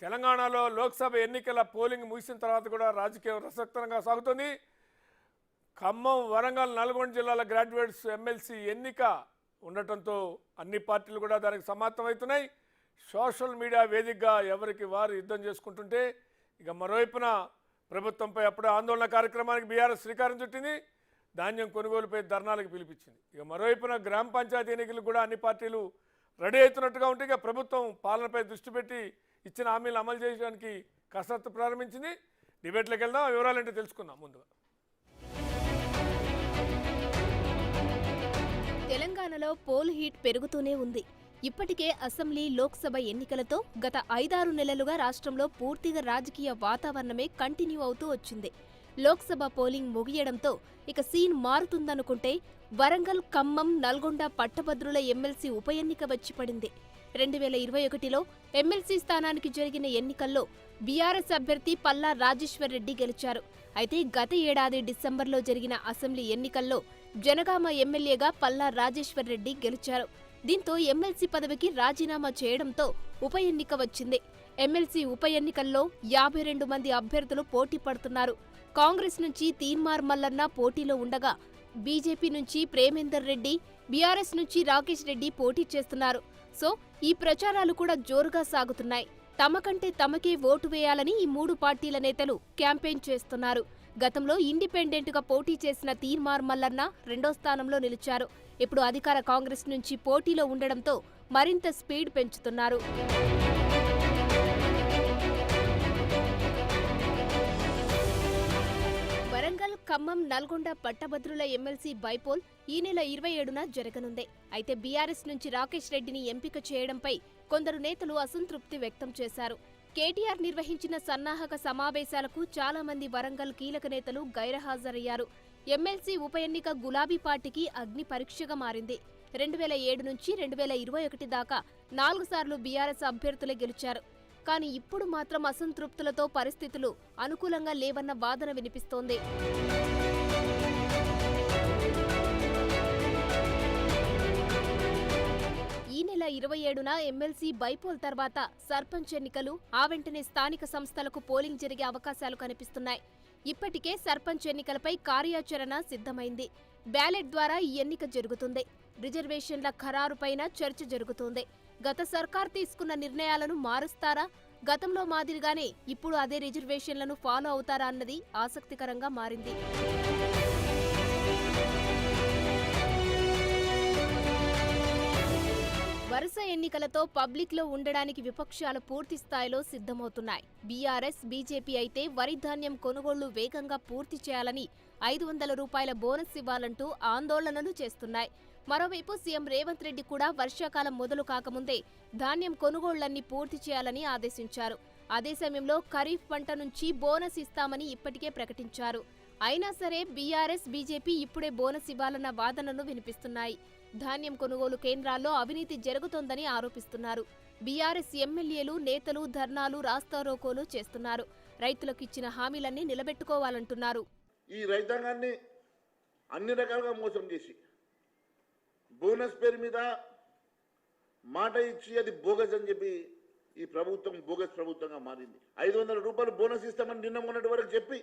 తెలంగాణలో లోక్సభ ఎన్నికల పోలింగ్ ముగిసిన తర్వాత కూడా రాజకీయం రసవత్తరంగా సాగుతుంది. ఖమ్మం, వరంగల్, నల్గొండ జిల్లాల గ్రాడ్యుయేట్స్ ఎమ్మెల్సీ ఎన్నిక ఉండటంతో అన్ని పార్టీలు కూడా దానికి సమాప్తమవుతున్నాయి. సోషల్ మీడియా వేదికగా ఎవరికి వారు యుద్ధం చేసుకుంటుంటే ఇక మరోవైపున ప్రభుత్వంపై అప్పుడే ఆందోళన కార్యక్రమానికి బీఆర్ఎస్ శ్రీకారం చుట్టింది. ధాన్యం కొనుగోలుపై ధర్నాలకు పిలిపించింది. ఇక మరోవైపున గ్రామ పంచాయతీ ఎన్నికలకు కూడా అన్ని పార్టీలు రెడీ అవుతున్నట్టుగా ఉంటే ఇక ప్రభుత్వం పాలనపై దృష్టి పెట్టి ఇచ్చిన హామీలు అమలు చేయడానికి కసరత్తు ప్రారంభించింది. డిబేట్లోకి వెళ్దాం, వివరాలంటే తెలుసుకుందాం. ముందుగా తెలంగాణలో పోల్ హీట్ పెరుగుతూనే ఉంది. ఇప్పటికే అసెంబ్లీ, లోక్సభ ఎన్నికలతో గత 5-6 నెలలుగా రాష్ట్రంలో పూర్తిగా రాజకీయ వాతావరణమే కంటిన్యూ అవుతూ వచ్చింది. లోక్సభ పోలింగ్ ముగియడంతో ఇక సీన్ మారుతుందనుకుంటే వరంగల్, ఖమ్మం, నల్గొండ పట్టభద్రుల ఎమ్మెల్సీ ఉప ఎన్నిక వచ్చి పడింది. 2021లో ఎమ్మెల్సీ స్థానానికి జరిగిన ఎన్నికల్లో బీఆర్ఎస్ అభ్యర్థి పల్లా రాజేశ్వర్ రెడ్డి గెలిచారు. అయితే గత ఏడాది డిసెంబర్లో జరిగిన అసెంబ్లీ ఎన్నికల్లో జనగామ ఎమ్మెల్యేగా పల్లా రాజేశ్వర్ రెడ్డి గెలిచారు. దీంతో ఎమ్మెల్సీ పదవికి రాజీనామా చేయడంతో ఉప ఎన్నిక వచ్చింది. ఎమ్మెల్సీ ఉప ఎన్నికల్లో 52 మంది అభ్యర్థులు పోటీ పడుతున్నారు. కాంగ్రెస్ నుంచి తీన్మార్ మల్లన్న పోటీలో ఉండగా బీజేపీ నుంచి ప్రేమేందర్ రెడ్డి, బీఆర్ఎస్ నుంచి రాకేష్ రెడ్డి పోటీ చేస్తున్నారు. సో ఈ ప్రచారాలు కూడా జోరుగా సాగుతున్నాయి. తమకంటే తమకే ఓటు వేయాలని ఈ 3 పార్టీల నేతలు క్యాంపెయిన్ చేస్తున్నారు. గతంలో ఇండిపెండెంట్గా పోటీ చేసిన తీన్మార్ మల్లన్న 2వ స్థానంలో నిలిచారు. ఇప్పుడు అధికార కాంగ్రెస్ నుంచి పోటీలో ఉండడంతో మరింత స్పీడ్ పెంచుతున్నారు. వరంగల్, ఖమ్మం, నల్గొండ పట్టభద్రుల ఎమ్మెల్సీ బైపోల్ ఈ నెల 27న జరగనుంది. అయితే బీఆర్ఎస్ నుంచి రాకేష్ రెడ్డిని ఎంపిక చేయడంపై కొందరు నేతలు అసంతృప్తి వ్యక్తం చేశారు. కేటీఆర్ నిర్వహించిన సన్నాహక సమావేశాలకు చాలా మంది వరంగల్ కీలక నేతలు గైర్హాజరయ్యారు. ఎమ్మెల్సీ ఉప ఎన్నిక గులాబీ పార్టీకి అగ్ని పరీక్షగా మారింది. 2007 నుంచి 2021 దాకా 4 సార్లు బీఆర్ఎస్ అభ్యర్థులే గెలిచారు. కానీ ఇప్పుడు మాత్రం అసంతృప్తులతో పరిస్థితులు అనుకూలంగా లేవన్న వాదన వినిపిస్తోంది. ఈ నెల 27న ఎమ్మెల్సీ బైపోల్ తర్వాత సర్పంచ్ ఎన్నికలు, ఆ వెంటనే స్థానిక సంస్థలకు పోలింగ్ జరిగే అవకాశాలు కనిపిస్తున్నాయి. ఇప్పటికే సర్పంచ్ ఎన్నికలపై కార్యాచరణ సిద్ధమైంది. బ్యాలెట్ ద్వారా ఈ ఎన్నిక జరుగుతుంది. రిజర్వేషన్ల ఖరారుపైన చర్చ జరుగుతోంది. గత సర్కార్ తీసుకున్న నిర్ణయాలను మారుస్తారా, గతంలో మాదిరిగానే ఇప్పుడు అదే రిజర్వేషన్లను ఫాలో అవుతారా అన్నది ఆసక్తికరంగా మారింది. వరుస ఎన్నికలతో పబ్లిక్లో ఉండడానికి విపక్షాలు పూర్తి స్థాయిలో సిద్ధమవుతున్నాయి. బీఆర్ఎస్, బీజేపీ అయితే వరి ధాన్యం కొనుగోళ్లు వేగంగా పూర్తి చేయాలని 500 రూపాయల బోనస్ ఇవ్వాలంటూ ఆందోళనలు చేస్తున్నాయి. మరోవైపు సీఎం రేవంత్ రెడ్డి కూడా వర్షాకాలం మొదలు కాకముందే ధాన్యం కొనుగోళ్లన్నీ పూర్తి చేయాలని ఆదేశించారు. అదే సమయంలో ఖరీఫ్ పంట నుంచి బోనస్ ఇస్తామని ఇప్పటికే ప్రకటించారు. అయినా సరే బీఆర్ఎస్, బీజేపీ ఇప్పుడే బోనస్ ఇవ్వాలన్న వాదనలు వినిపిస్తున్నాయి. ధాన్యం కొనుగోలు కేంద్రాల్లో అవినీతి జరుగుతోందని ఆరోపిస్తున్నారు. బీఆర్ఎస్ ఎమ్మెల్యేలు, నేతలు ధర్నాలు, రాస్తారోకోలు చేస్తున్నారు. రైతులకు ఇచ్చిన హామీలన్నీ నిలబెట్టుకోవాలంటున్నారు. ఈ రైతాంగాన్ని అన్ని రకాలుగా మోసం చేసి బోనస్ పేరు మీద మాట ఇచ్చి అది బోగస్ అని చెప్పి ఈ ప్రభుత్వం బోగస్ ప్రభుత్వంగా మారింది. 500 రూపాయలు బోనస్ ఇస్తామని నిన్న మొన్నటి వరకు చెప్పి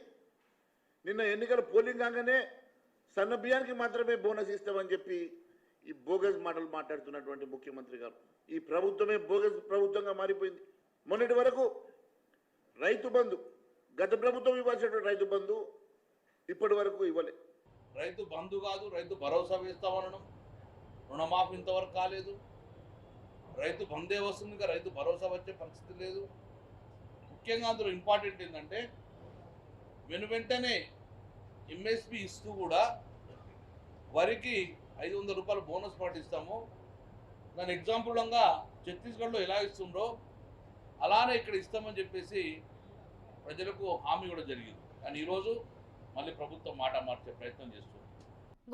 నిన్న ఎన్నికల పోలింగ్ కాగానే సన్న బియ్యానికి మాత్రమే బోనస్ ఇస్తామని చెప్పి ఈ బోగస్ మాటలు మాట్లాడుతున్నటువంటి ముఖ్యమంత్రి గారు, ఈ ప్రభుత్వమే బోగస్ ప్రభుత్వంగా మారిపోయింది. మొన్నటి వరకు రైతు బంధు, గత ప్రభుత్వం ఇవ్వాల్సినటువంటి రైతు బంధు ఇప్పటి వరకు ఇవ్వలే. రైతు బంధు కాదు, రైతు భరోసా వేస్తామనడం, రుణమాఫీ ఇంతవరకు కాలేదు. రైతు బంధే వస్తుంది, ఇంకా రైతు భరోసా వచ్చే పరిస్థితి లేదు. ముఖ్యంగా అందులో ఇంపార్టెంట్ ఏంటంటే వెంటనే ఎంఎస్పి ఇస్తూ కూడా వరికి 500 రూపాయలు బోనస్ పాటిస్తాము. దాని ఎగ్జాంపుల్గా ఛత్తీస్గఢ్లో ఎలా ఇస్తుందో అలానే ఇక్కడ ఇస్తామని చెప్పేసి ప్రజలకు హామీ కూడా జరిగింది. కానీ ఈరోజు మళ్ళీ ప్రభుత్వం మాట మార్చే ప్రయత్నం చేస్తుంది.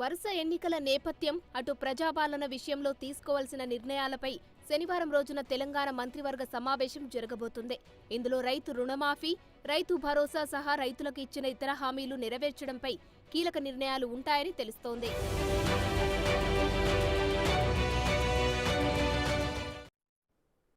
వరుస ఎన్నికల నేపథ్యం, అటు ప్రజాపాలన విషయంలో తీసుకోవాల్సిన నిర్ణయాలపై శనివారం రోజున తెలంగాణ మంత్రివర్గ సమావేశం జరగబోతుంది. ఇందులో రైతు రుణమాఫీ, రైతు భరోసా సహా రైతులకు ఇచ్చిన ఇతర హామీలు నెరవేర్చడంపై కీలక నిర్ణయాలు ఉంటాయని తెలుస్తోంది.